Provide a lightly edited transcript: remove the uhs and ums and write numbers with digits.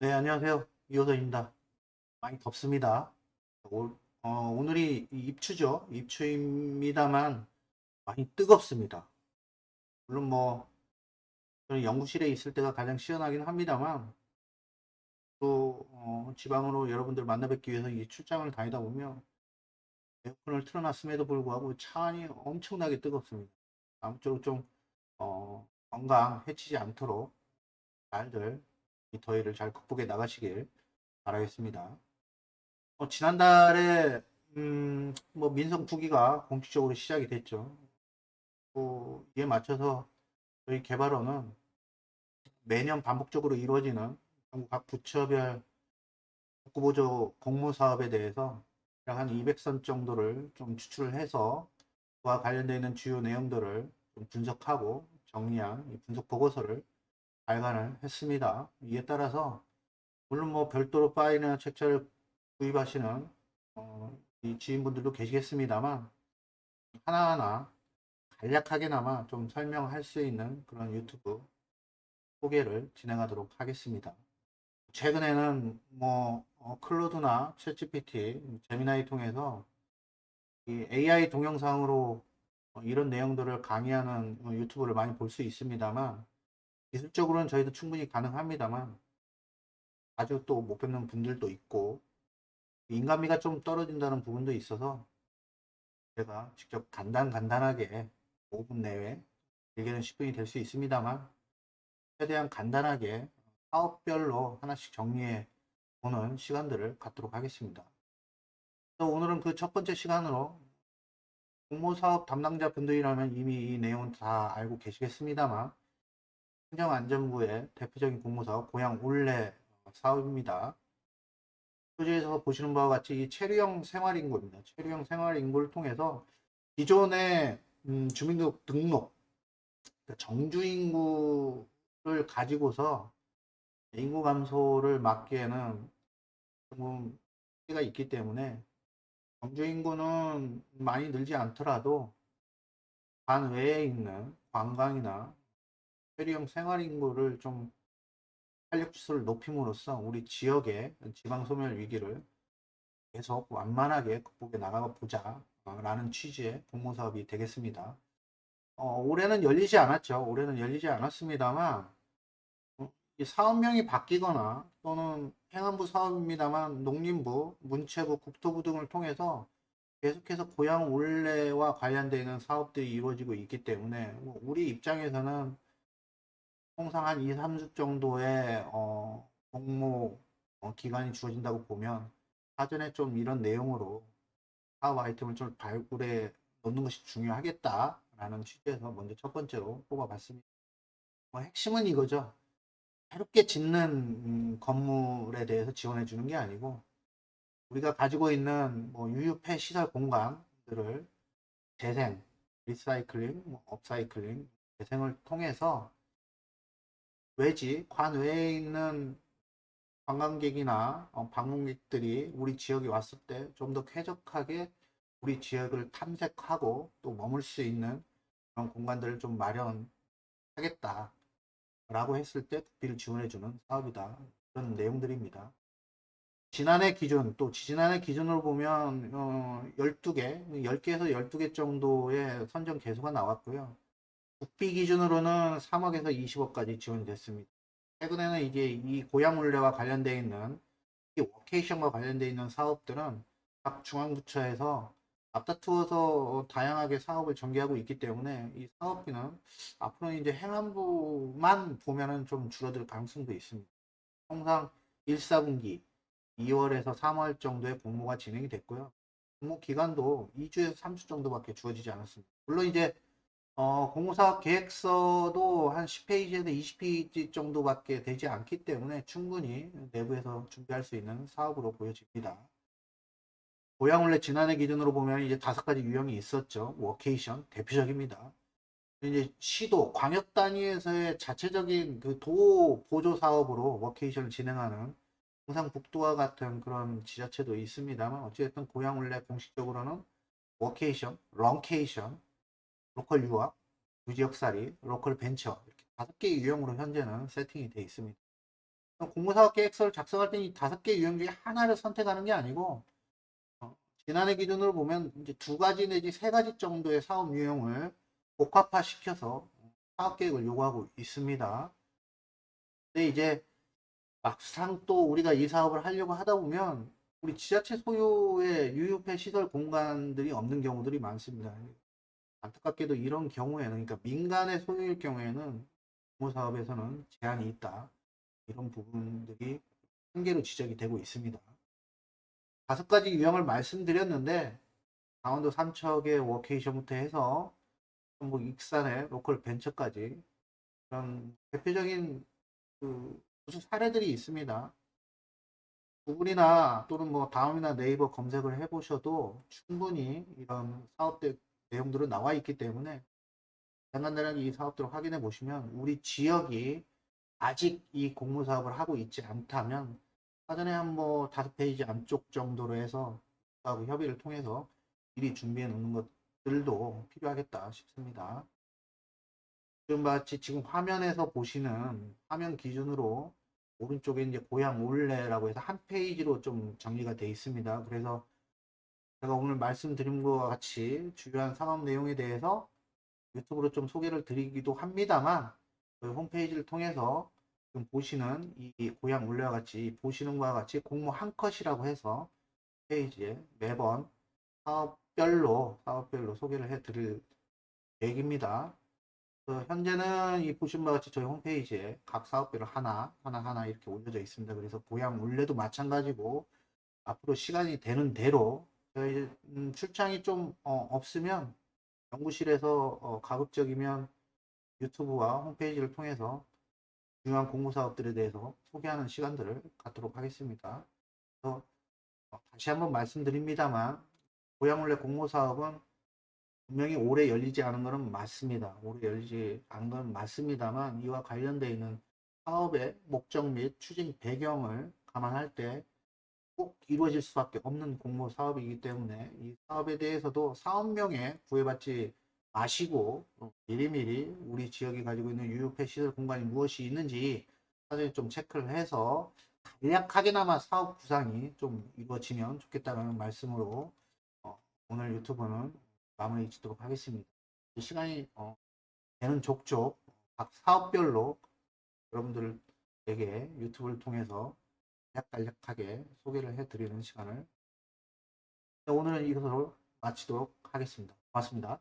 네, 안녕하세요. 이호선입니다. 많이 덥습니다. 오늘이 입추죠. 입추입니다만 많이 뜨겁습니다. 물론 저는 연구실에 있을 때가 가장 시원하긴 합니다만 또 지방으로 여러분들 만나 뵙기 위해서 이 출장을 다니다 보면 에어컨을 틀어놨음에도 불구하고 차 안이 엄청나게 뜨겁습니다. 아무쪼록 좀 건강 해치지 않도록 잘들 이 더위를 잘 극복해 나가시길 바라겠습니다. 지난달에 민성 9기가 공식적으로 시작이 됐죠. 이에 맞춰서 저희 개발원은 매년 반복적으로 이루어지는 전국 각 부처별 복구보조 공모 사업에 대해서 약 한 200선 정도를 좀 추출을 해서 그와 관련되어 있는 주요 내용들을 좀 분석하고 정리한 이 분석 보고서를 발간을 했습니다. 이에 따라서 물론 별도로 파일이나 책자를 구입하시는 이 지인분들도 계시겠습니다만 하나하나 간략하게나마 좀 설명할 수 있는 그런 유튜브 소개를 진행하도록 하겠습니다. 최근에는 클로드나 챗GPT, 제미나이 통해서 이 AI 동영상으로 이런 내용들을 강의하는 유튜브를 많이 볼 수 있습니다만 기술적으로는 저희도 충분히 가능합니다만 아주 또 못 뵙는 분들도 있고 인간미가 좀 떨어진다는 부분도 있어서 제가 직접 간단하게 5분 내외 길게는 10분이 될 수 있습니다만 최대한 간단하게 사업별로 하나씩 정리해 보는 시간들을 갖도록 하겠습니다. 오늘은 그 첫 번째 시간으로 공모사업 담당자 분들이라면 이미 이 내용은 다 알고 계시겠습니다만 행정안전부의 대표적인 공모사업 고양 올레 사업입니다. 표지에서 보시는 바와 같이 이 체류형 생활인구입니다. 체류형 생활인구를 통해서 기존의 주민등록 등록 그러니까 정주인구를 가지고서 인구 감소를 막기에는 조금 한계가 있기 때문에 정주 인구는 많이 늘지 않더라도 반 외에 있는 관광이나 페리형 생활 인구를 좀 활력 지수를 높임으로써 우리 지역의 지방 소멸 위기를 계속 완만하게 극복해 나가 보자 라는 취지의 공모 사업이 되겠습니다. 올해는 열리지 않았죠. 올해는 열리지 않았습니다만 이 사업명이 바뀌거나 또는 행안부 사업입니다만 농림부, 문체부, 국토부 등을 통해서 계속해서 고향 올레와 관련되어 있는 사업들이 이루어지고 있기 때문에 우리 입장에서는 통상 한 2, 3주 정도의 공모 기간이 주어진다고 보면 사전에 좀 이런 내용으로 사업 아이템을 좀 발굴해 놓는 것이 중요하겠다라는 취지에서 먼저 첫 번째로 뽑아봤습니다. 핵심은 이거죠. 새롭게 짓는 건물에 대해서 지원해 주는 게 아니고 우리가 가지고 있는 유유폐 시설 공간들을 재생, 리사이클링, 업사이클링, 재생을 통해서 외지, 관외에 있는 관광객이나 방문객들이 우리 지역에 왔을 때 좀 더 쾌적하게 우리 지역을 탐색하고 또 머물 수 있는 그런 공간들을 좀 마련하겠다라고 했을 때 국비를 지원해주는 사업이다. 그런 내용들입니다. 지난해 기준, 또 지난해 기준으로 보면 12개, 10개에서 12개 정도의 선정 개수가 나왔고요. 국비 기준으로는 3억에서 20억까지 지원이 됐습니다. 최근에는 이제 이 고향물레와 관련되어 있는 이 워케이션과 관련되어 있는 사업들은 각 중앙부처에서 앞다투어서 다양하게 사업을 전개하고 있기 때문에 이 사업비는 앞으로 이제 행안부만 보면은 좀 줄어들 가능성도 있습니다. 통상 1, 4분기 2월에서 3월 정도의 공모가 진행이 됐고요. 공모 기간도 2주에서 3주 정도밖에 주어지지 않았습니다. 물론 이제 공모사업 계획서도 한 10페이지에서 20페이지 정도밖에 되지 않기 때문에 충분히 내부에서 준비할 수 있는 사업으로 보여집니다. 고양올레 지난해 기준으로 보면 이제 5가지 유형이 있었죠. 워케이션 대표적입니다. 이제 시도 광역 단위에서의 자체적인 그 도 보조 사업으로 워케이션을 진행하는 경상북도와 같은 그런 지자체도 있습니다만 어쨌든 고양올레 공식적으로는 워케이션, 런케이션, 로컬 유학, 무지역살이, 로컬 벤처 이렇게 5개의 유형으로 현재는 세팅이 되어 있습니다. 공모사업 계획서를 작성할 때는 이 5개 유형 중에 하나를 선택하는 게 아니고 지난해 기준으로 보면 이제 2가지 내지 3가지 정도의 사업 유형을 복합화시켜서 사업 계획을 요구하고 있습니다. 근데 이제 막상 또 우리가 이 사업을 하려고 하다 보면 우리 지자체 소유의 유휴폐 시설 공간들이 없는 경우들이 많습니다. 안타깝게도 이런 경우에는, 그러니까 민간의 소유일 경우에는 공모사업에서는 제한이 있다. 이런 부분들이 한계로 지적이 되고 있습니다. 5가지 유형을 말씀드렸는데 강원도 삼척의 워케이션부터 해서 전북 익산의 로컬 벤처까지 그런 대표적인 그 사례들이 있습니다. 구글이나 또는 뭐 다음이나 네이버 검색을 해보셔도 충분히 이런 사업들 내용들은 나와 있기 때문에 간단하게 이 사업들을 확인해 보시면 우리 지역이 아직 이 공모사업을 하고 있지 않다면 사전에 한 뭐 5페이지 안쪽 정도로 해서 하고 협의를 통해서 미리 준비해 놓는 것들도 필요하겠다 싶습니다. 지금 같이 지금 화면에서 보시는 화면 기준으로 오른쪽에 이제 고향 올레라고 해서 한 페이지로 좀 정리가 되어 있습니다. 그래서 제가 오늘 말씀드린 것과 같이 주요한 상업 내용에 대해서 유튜브로 좀 소개를 드리기도 합니다만 그 홈페이지를 통해서 지금 보시는 이 고향 올레와 같이 보시는 것과 같이 공모 한 컷이라고 해서 페이지에 매번 사업별로 소개를 해 드릴 계획입니다. 현재는 이 보신 바와 같이 저희 홈페이지에 각 사업별로 하나 이렇게 올려져 있습니다. 그래서 고향 올레도 마찬가지고 앞으로 시간이 되는 대로 저희 출장이 좀 없으면 연구실에서 가급적이면 유튜브와 홈페이지를 통해서 중요한 공모 사업들에 대해서 소개하는 시간들을 갖도록 하겠습니다. 그래서 다시 한번 말씀드립니다만 고향올레 공모 사업은 분명히 올해 열리지 않은 것은 맞습니다. 올해 열리지 않은 건 맞습니다만 이와 관련되어 있는 사업의 목적 및 추진 배경을 감안할 때 꼭 이루어질 수밖에 없는 공모 사업이기 때문에 이 사업에 대해서도 사업명에 구애받지 마시고 미리미리 우리 지역이 가지고 있는 유휴폐 시설 공간이 무엇이 있는지 사전에 좀 체크를 해서 간략하게나마 사업 구상이 좀 이루어지면 좋겠다는 말씀으로 오늘 유튜브는 마무리 짓도록 하겠습니다. 시간이 되는 족족 각 사업별로 여러분들에게 유튜브를 통해서 간략하게 소개를 해드리는 시간을 오늘은 이것으로 마치도록 하겠습니다. 고맙습니다.